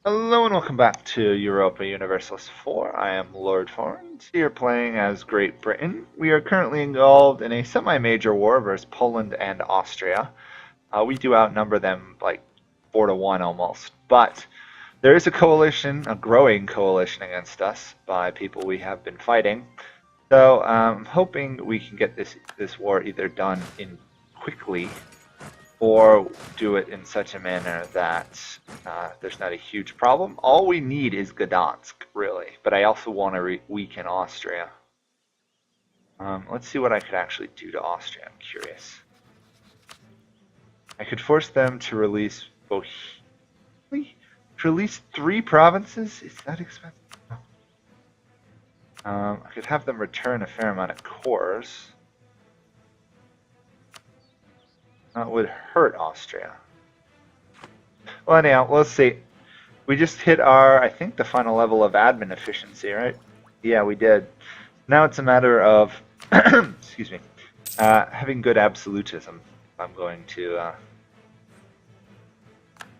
Hello and welcome back to Europa Universalis 4. I am Lord Forwind, here playing as Great Britain. We are currently involved in a semi-major war versus Poland and Austria. We do outnumber them like 4 to 1 almost, but there is a coalition, a growing coalition against us by people we have been fighting. So I'm hoping we can get this war either done in quickly or do it in such a manner that there's not a huge problem. All we need is Gdansk, really, but I also want to weaken Austria. Let's see what I could actually do to Austria. I'm curious. I could force them to release Bohemia. To release 3 provinces? Is that expensive? No. I could have them return a fair amount of cores. That would hurt Austria. Well, anyhow, let's see. We just hit our, I think, the final level of admin efficiency, right? Yeah, we did. Now it's a matter of, excuse me, having good absolutism. I'm going to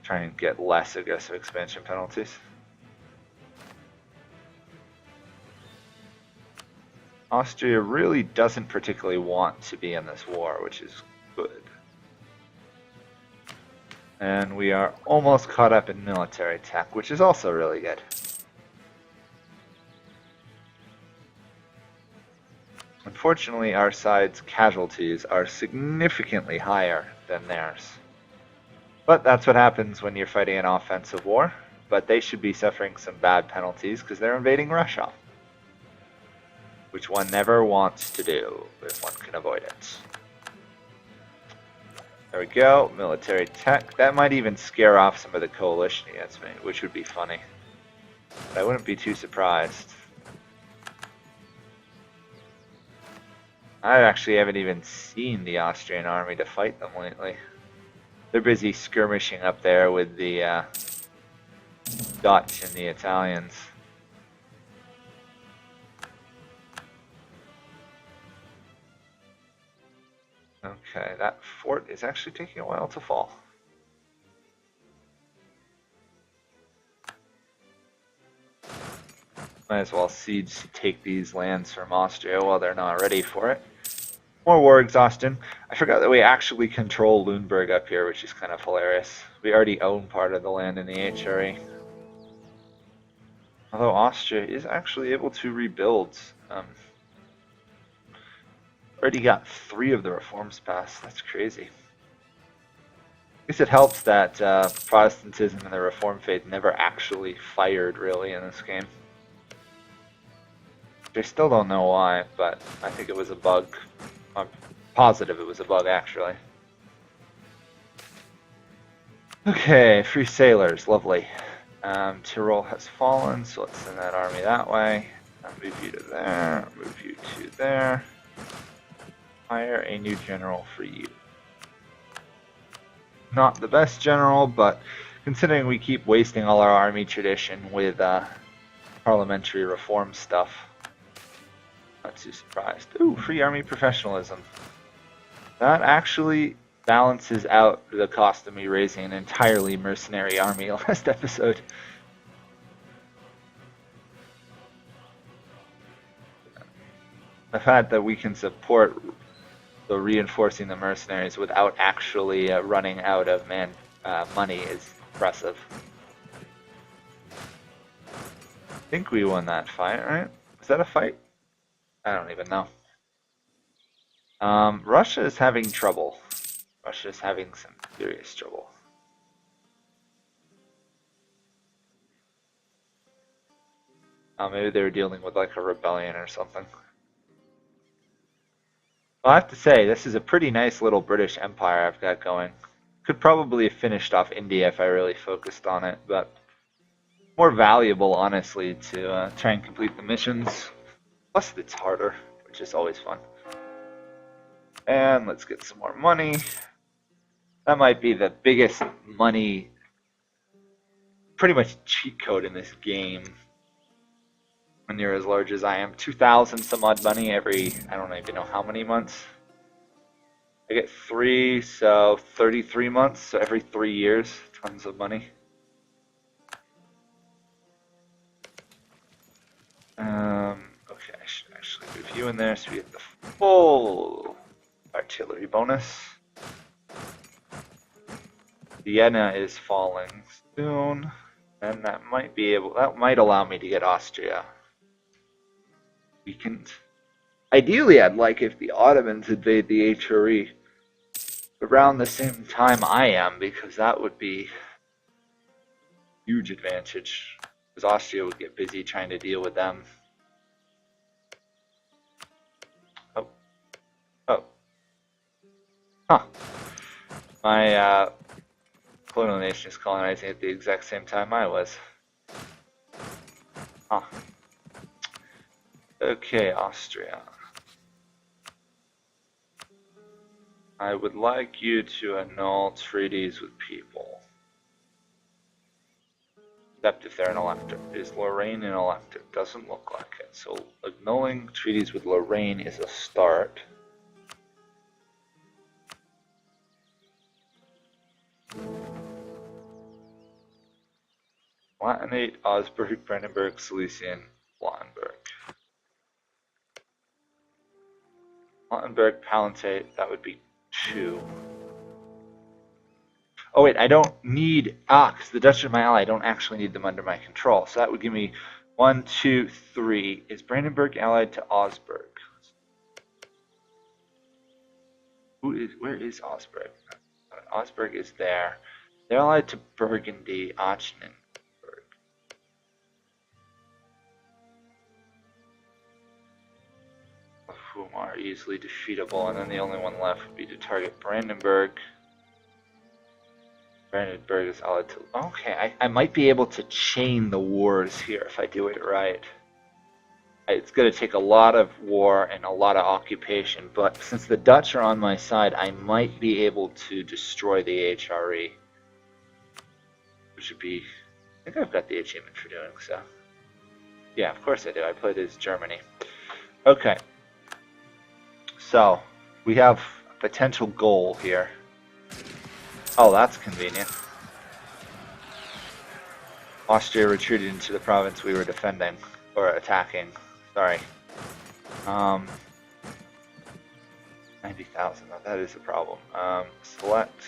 try and get less aggressive expansion penalties. Austria really doesn't particularly want to be in this war, which is good. And we are almost caught up in military tech, which is also really good. Unfortunately, our side's casualties are significantly higher than theirs. But that's what happens when you're fighting an offensive war. But they should be suffering some bad penalties because they're invading Russia, which one never wants to do if one can avoid it. There we go, military tech. That might even scare off some of the coalition against me, which would be funny. But I wouldn't be too surprised. I actually haven't even seen the Austrian army to fight them lately. They're busy skirmishing up there with the Dutch and the Italians. Okay, that fort is actually taking a while to fall. Might as well siege to take these lands from Austria while they're not ready for it. More war exhaustion. I forgot that we actually control Lüneburg up here, which is kind of hilarious. We already own part of the land in the HRE. Although Austria is actually able to rebuild. Already got 3 of the reforms passed. That's crazy. I guess it helps that Protestantism and the Reform faith never actually fired, really, in this game. I still don't know why, but I think it was a bug. I'm positive it was a bug, actually. Okay, free sailors, lovely. Tyrol has fallen, so let's send that army that way. I'll move you to there, move you to there. Hire a new general for you. Not the best general, but considering we keep wasting all our army tradition with parliamentary reform stuff, not too surprised. Ooh, free army professionalism. That actually balances out the cost of me raising an entirely mercenary army last episode. The fact that we can support the reinforcing the mercenaries without actually running out of money is impressive. I think we won that fight, right? Is that a fight? I don't even know. Russia is having trouble. Russia is having some serious trouble. Maybe they were dealing with like a rebellion or something. Well, I have to say, this is a pretty nice little British empire I've got going. Could probably have finished off India if I really focused on it, but more valuable, honestly, to try and complete the missions. Plus, it's harder, which is always fun. And let's get some more money. That might be the biggest money, pretty much cheat code in this game. When you're as large as I am, 2,000 some odd money every, I don't even know how many months. I get 3, so 33 months, so every 3 years, tons of money. should actually move you in there so we get the full artillery bonus. Vienna is falling soon, and that might allow me to get Austria weakened. Ideally, I'd like if the Ottomans invade the HRE around the same time I am, because that would be a huge advantage, because Austria would get busy trying to deal with them. Oh. Huh. My colonial nation is colonizing at the exact same time I was. Huh. Okay, Austria. I would like you to annul treaties with people. Except if they're an electorate. Is Lorraine an electorate? Doesn't look like it. So annulling treaties with Lorraine is a start. Latinate, Augsburg, Brandenburg, Silesia, and Lauenburg. Lauenburg, Palatinate, that would be 2. Oh wait, I don't need, because the Dutch are my ally, I don't actually need them under my control. So that would give me 1, 2, 3. Is Brandenburg allied to Augsburg? Where is Augsburg? Augsburg is there. They're allied to Burgundy, Aachen. Whom are easily defeatable, and then the only one left would be to target Brandenburg. Brandenburg is allied to... Okay, I might be able to chain the wars here if I do it right. It's going to take a lot of war and a lot of occupation, but since the Dutch are on my side, I might be able to destroy the HRE. Which would be... I think I've got the achievement for doing so. Yeah, of course I do. I played as Germany. Okay. So, we have a potential goal here. Oh, that's convenient. Austria retreated into the province we were defending, or attacking, sorry. 90,000, that is a problem. Select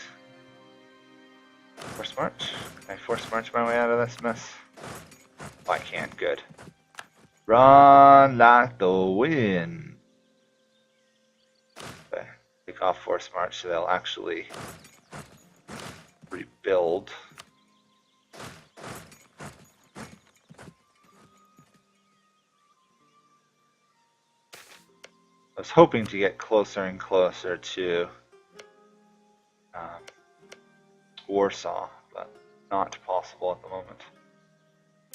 force march. Can I force march my way out of this mess? Oh, I can't, good. Run like the wind. Okay, take off force march so they'll actually rebuild. I was hoping to get closer and closer to Warsaw, but not possible at the moment.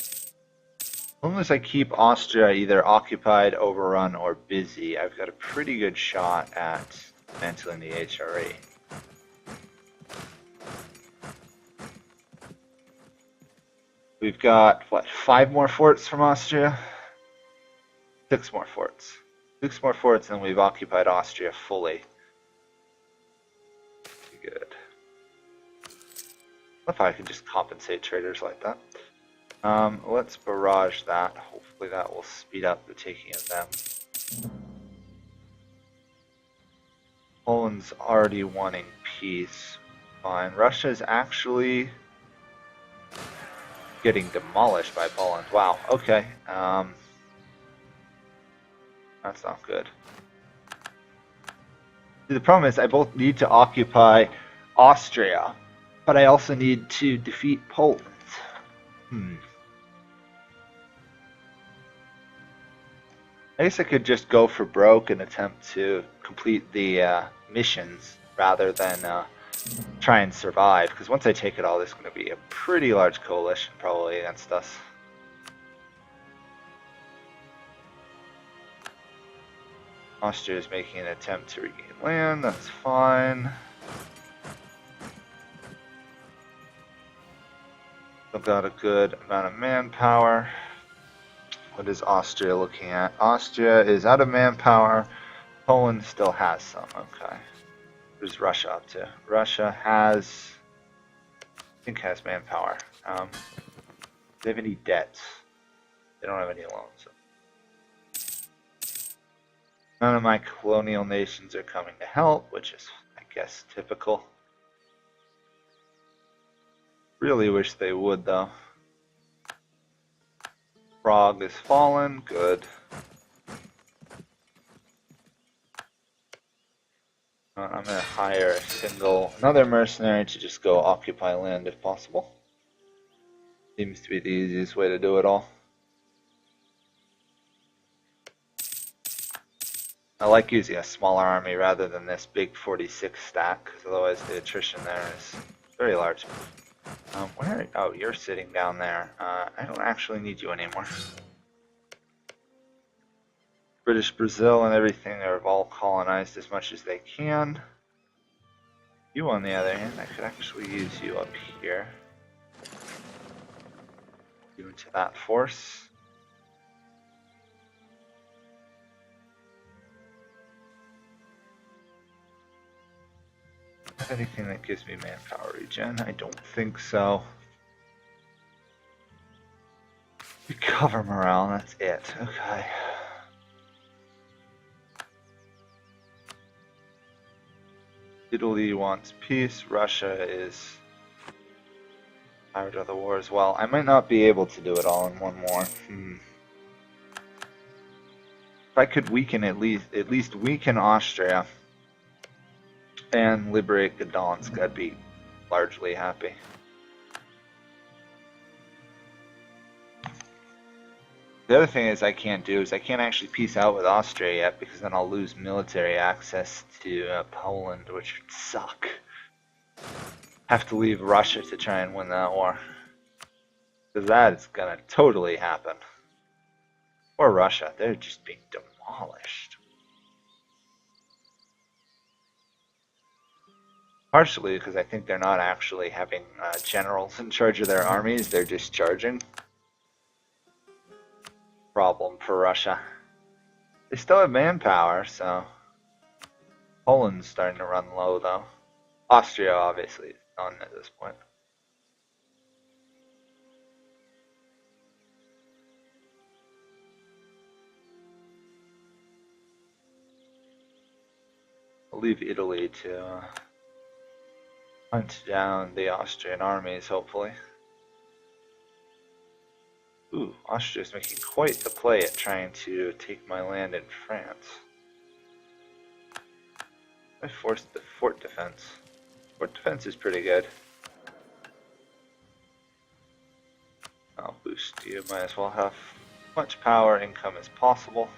As long as I keep Austria either occupied, overrun, or busy, I've got a pretty good shot at mantling the HRE. We've got, what, 5 more forts from Austria? 6 more forts. 6 more forts and we've occupied Austria fully. Good. If I can just compensate traders like that. Let's barrage that. Hopefully that will speed up the taking of them. Poland's already wanting peace. Fine. Russia's actually getting demolished by Poland. Wow, okay. That's not good. See, the problem is I both need to occupy Austria, but I also need to defeat Poland. I guess I could just go for broke and attempt to complete the missions rather than try and survive, because once I take it all, there's going to be a pretty large coalition probably against us. Austria is making an attempt to regain land, that's fine. Still got a good amount of manpower. What is Austria looking at? Austria is out of manpower. Poland still has some, okay. Where's Russia up to? Russia has, I think has manpower. Do they have any debts? They don't have any loans. None of my colonial nations are coming to help, which is, I guess, typical. Really wish they would, though. Frog is fallen, good. I'm going to hire another mercenary to just go occupy land if possible. Seems to be the easiest way to do it all. I like using a smaller army rather than this big 46 stack, because otherwise the attrition there is very large. Oh, you're sitting down there. I don't actually need you anymore. British Brazil and everything are all colonized as much as they can. You, on the other hand, I could actually use you up here. You into that force. Anything that gives me manpower regen? I don't think so. Recover morale, that's it. Okay. Italy wants peace. Russia is tired of the war as well. I might not be able to do it all in one more. If I could weaken at least weaken Austria and liberate Gdansk, I'd be largely happy. The other thing I can't actually peace out with Austria yet, because then I'll lose military access to Poland, which would suck. Have to leave Russia to try and win that war, because that is gonna totally happen. Or Russia, they're just being demolished. Partially because I think they're not actually having generals in charge of their armies, they're just charging. Problem for Russia. They still have manpower, so Poland's starting to run low though. Austria obviously is done at this point. I'll leave Italy to hunt down the Austrian armies, hopefully. Ooh, Austria's making quite the play at trying to take my land in France. I forced the fort defense. Fort defense is pretty good. I'll boost you. Might as well have as much power income as possible.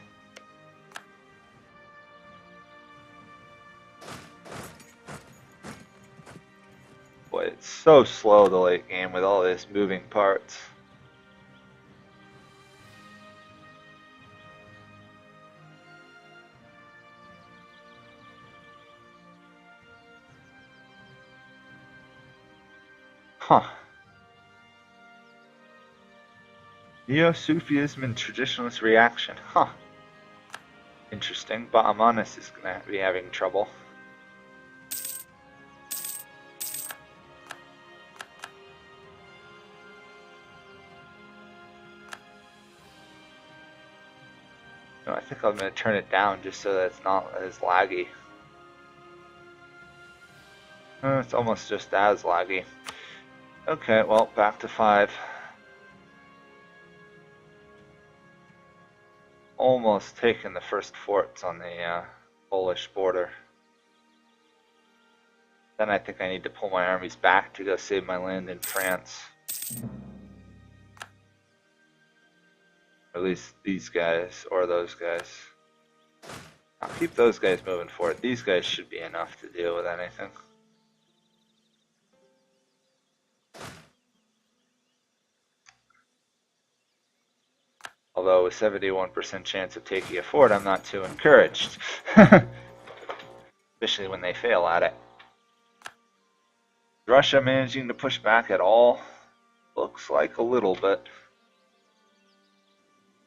Boy, it's so slow the late game with all this moving parts. Huh. Neo-Sufism and traditionalist reaction. Huh. Interesting. Bahamanis is going to be having trouble. No, I think I'm going to turn it down just so that it's not as laggy. It's almost just as laggy. Okay, well, back to 5. Almost taken the first forts on the Polish border. Then I think I need to pull my armies back to go save my land in France. Or at least these guys, or those guys. I'll keep those guys moving forward. These guys should be enough to deal with anything. Although with 71% chance of taking a fort, I'm not too encouraged. Especially when they fail at it. Russia managing to push back at all? Looks like a little bit.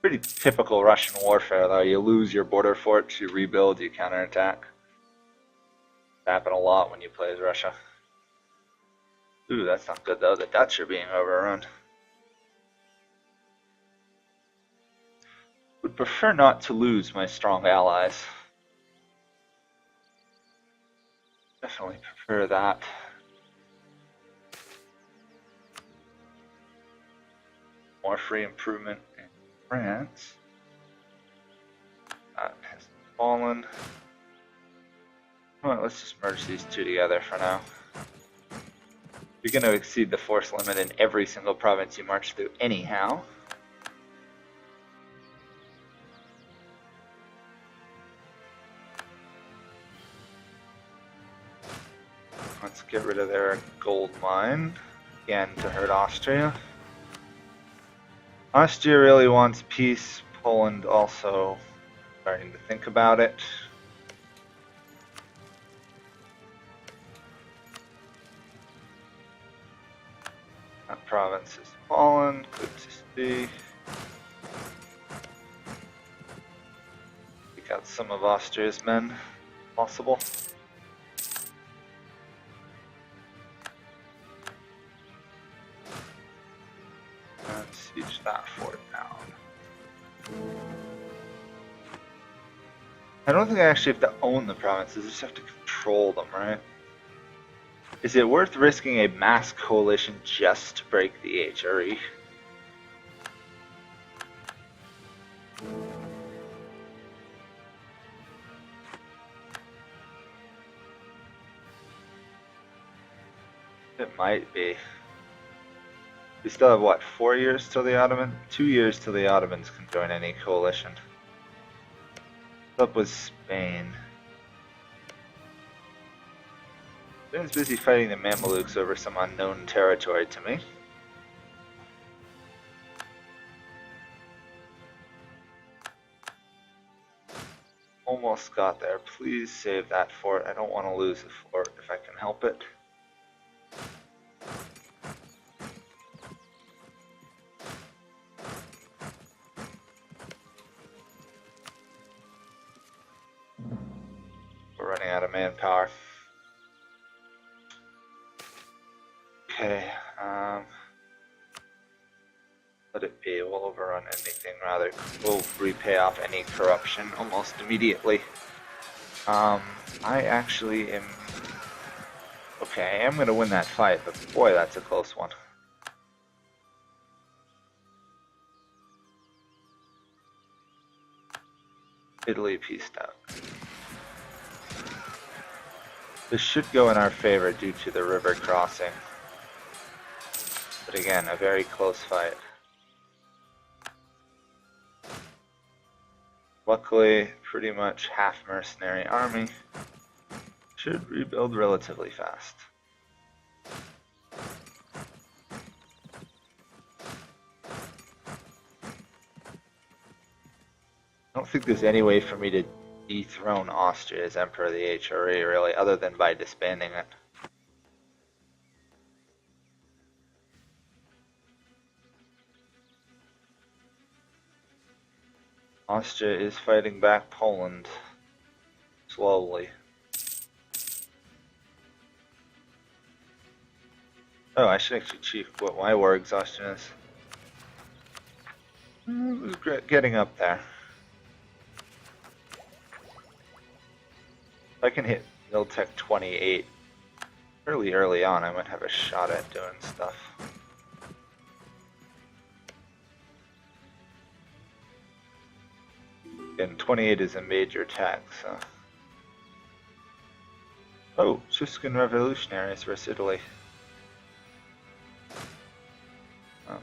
Pretty typical Russian warfare though. You lose your border forts, you rebuild, you counterattack. Happen a lot when you play as Russia. Ooh, that's not good though. The Dutch are being overrun. Would prefer not to lose my strong allies. definitely prefer that. More free improvement in France. That has fallen. Well, let's just merge these two together for now. You're going to exceed the force limit in every single province you march through anyhow. Let's get rid of their gold mine, again to hurt Austria. Austria really wants peace, Poland also starting to think about it. That province has fallen, good to see. Take out some of Austria's men, if possible. And siege that fort down. I don't think I actually have to own the provinces, I just have to control them, right? Is it worth risking a mass coalition just to break the HRE? It might be. We still have, what, 4 years till the Ottoman? 2 years till the Ottomans can join any coalition. What's up with Spain? Spain's busy fighting the Mamelukes over some unknown territory to me. Almost got there. Please save that fort. I don't want to lose the fort if I can help it. We're running out of manpower. Okay, let it be. We'll overrun anything rather. We'll repay off any corruption almost immediately. I actually am... Okay, I am going to win that fight, but boy, that's a close one. Italy pieced out. This should go in our favor due to the river crossing. But again, a very close fight. Luckily, pretty much half mercenary army. Should rebuild relatively fast. I don't think there's any way for me to dethrone Austria as Emperor of the HRE, really, other than by disbanding it. Austria is fighting back Poland slowly. Oh, I should actually check what my war exhaustion is. Getting up there. If I can hit Miltech 28 early on, I might have a shot at doing stuff. And 28 is a major tax, so... Oh, Tuscan Revolutionaries versus Italy.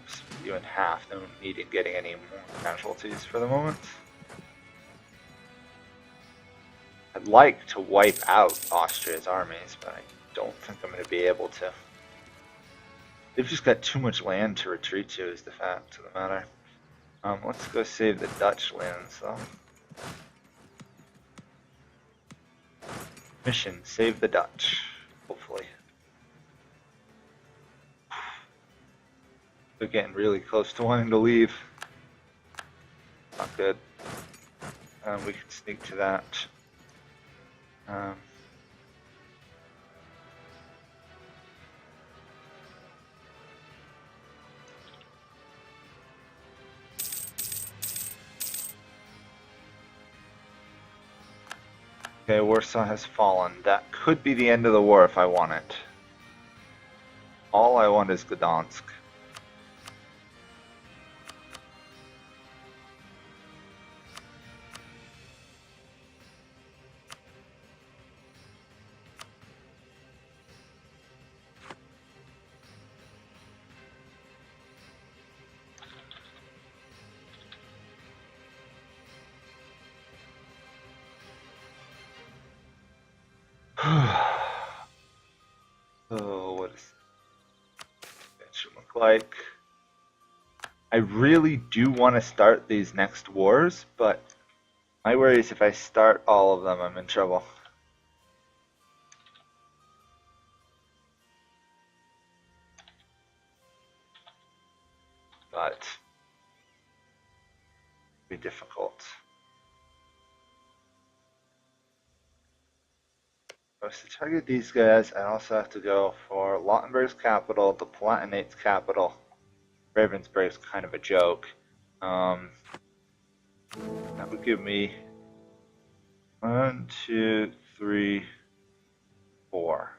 Split you in half, no need in getting any more casualties for the moment. I'd like to wipe out Austria's armies, but I don't think I'm going to be able to. They've just got too much land to retreat to, is the fact of the matter. Let's go save the Dutch lands, though. Mission, save the Dutch, hopefully. They're getting really close to wanting to leave. Not good. We can sneak to that. Okay, Warsaw has fallen. That could be the end of the war if I want it. All I want is Gdansk. Oh, what does that should look like? I really do want to start these next wars, but my worry is if I start all of them, I'm in trouble. But it'll be difficult. If I was to target these guys, I also have to go for Lautenberg's capital, the Palatinate's capital. Ravensburg's kind of a joke. That would give me 1, 2, 3, 4.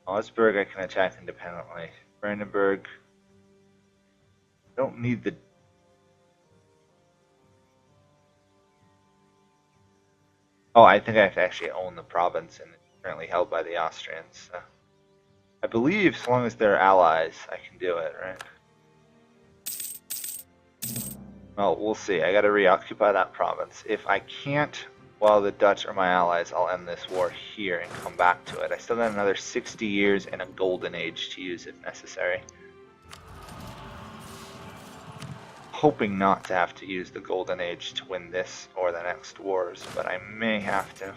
Augsburg I can attack independently. Brandenburg, don't need the... Oh, I think I have to actually own the province, and it's currently held by the Austrians. So. I believe as long as they're allies, I can do it, right? Well, we'll see. I gotta reoccupy that province. If I can't, while the Dutch are my allies, I'll end this war here and come back to it. I still got another 60 years and a golden age to use if necessary. Hoping not to have to use the golden age to win this or the next wars, but I may have to.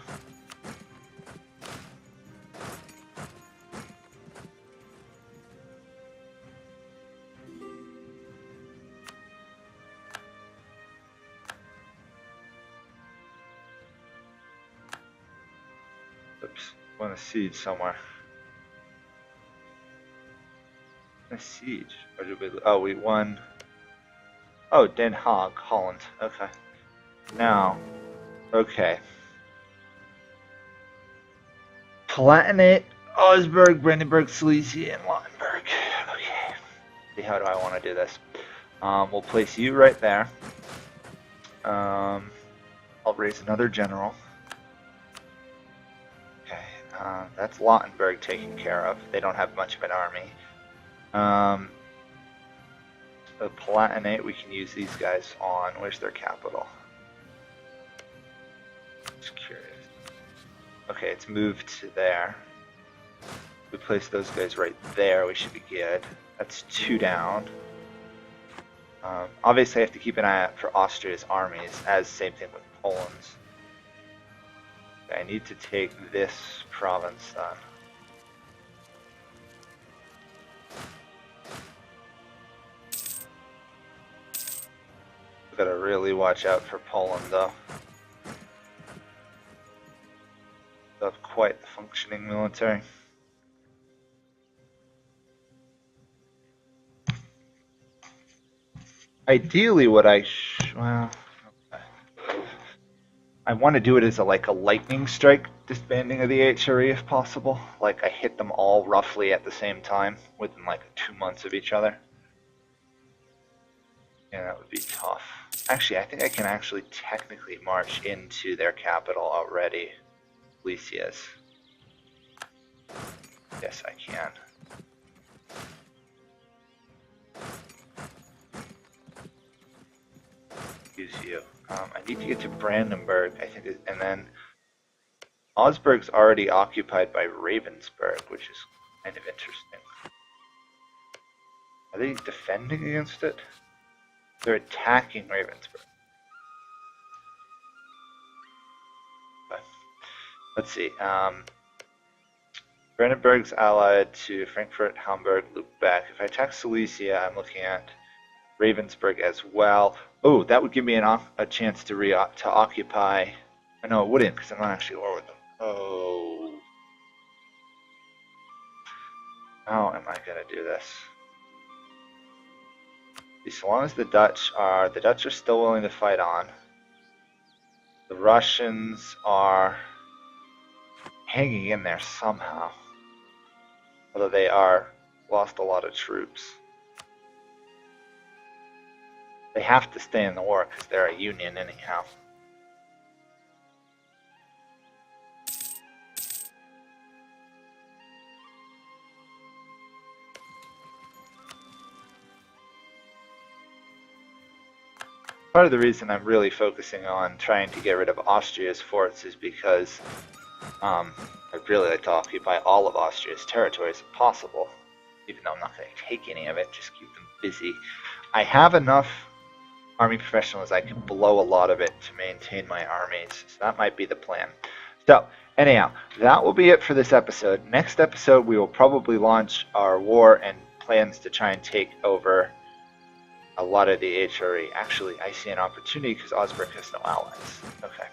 Oops, won a siege somewhere. A siege? Or did we? Oh, we won. Oh, Den Haag, Holland. Okay. Now, okay. Palatinate, Augsburg, Brandenburg, Silesia, and Lautenberg. Okay. See, how do I want to do this? We'll place you right there. I'll raise another general. Okay. That's Lautenberg taken care of. They don't have much of an army. The Palatinate, we can use these guys on. Where's their capital? Just curious. Okay, it's moved to there. We place those guys right there, we should be good. That's 2 down. Obviously I have to keep an eye out for Austria's armies, as same thing with Poland's. Okay, I need to take this province then. We've got to really watch out for Poland though. They have quite the functioning military. Ideally, what I want to do it as a lightning strike disbanding of the HRE if possible. Like I hit them all roughly at the same time within like 2 months of each other. Yeah, that would be tough. Actually, I think I can actually technically march into their capital already. Silesia's. Yes, I can. Use you. I need to get to Brandenburg, I think, and then Augsburg's already occupied by Ravensburg, which is kind of interesting. Are they defending against it? They're attacking Ravensburg. Okay. Let's see. Brandenburg's allied to Frankfurt, Hamburg, Lubeck. If I attack Silesia, I'm looking at Ravensburg as well. Oh, that would give me a chance to occupy. No, it wouldn't, because I'm not actually at war with them. Oh. How am I gonna do this? As long as the Dutch are still willing to fight on. The The Russians are hanging in there somehow. Although they are lost a lot of troops. They have to stay in the war because they're a union anyhow. Part of the reason I'm really focusing on trying to get rid of Austria's forts is because I'd really like to occupy all of Austria's territories if possible. Even though I'm not going to take any of it, just keep them busy. I have enough army professionals I can blow a lot of it to maintain my armies, so that might be the plan. So, anyhow, that will be it for this episode. Next episode, we will probably launch our war and plans to try and take over a lot of the HRE. Actually, I see an opportunity because Osberg has no allies. Okay.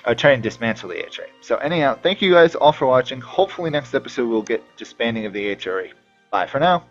I'll try and dismantle the HRE. So anyhow, thank you guys all for watching. Hopefully next episode we'll get disbanding of the HRE. Bye for now.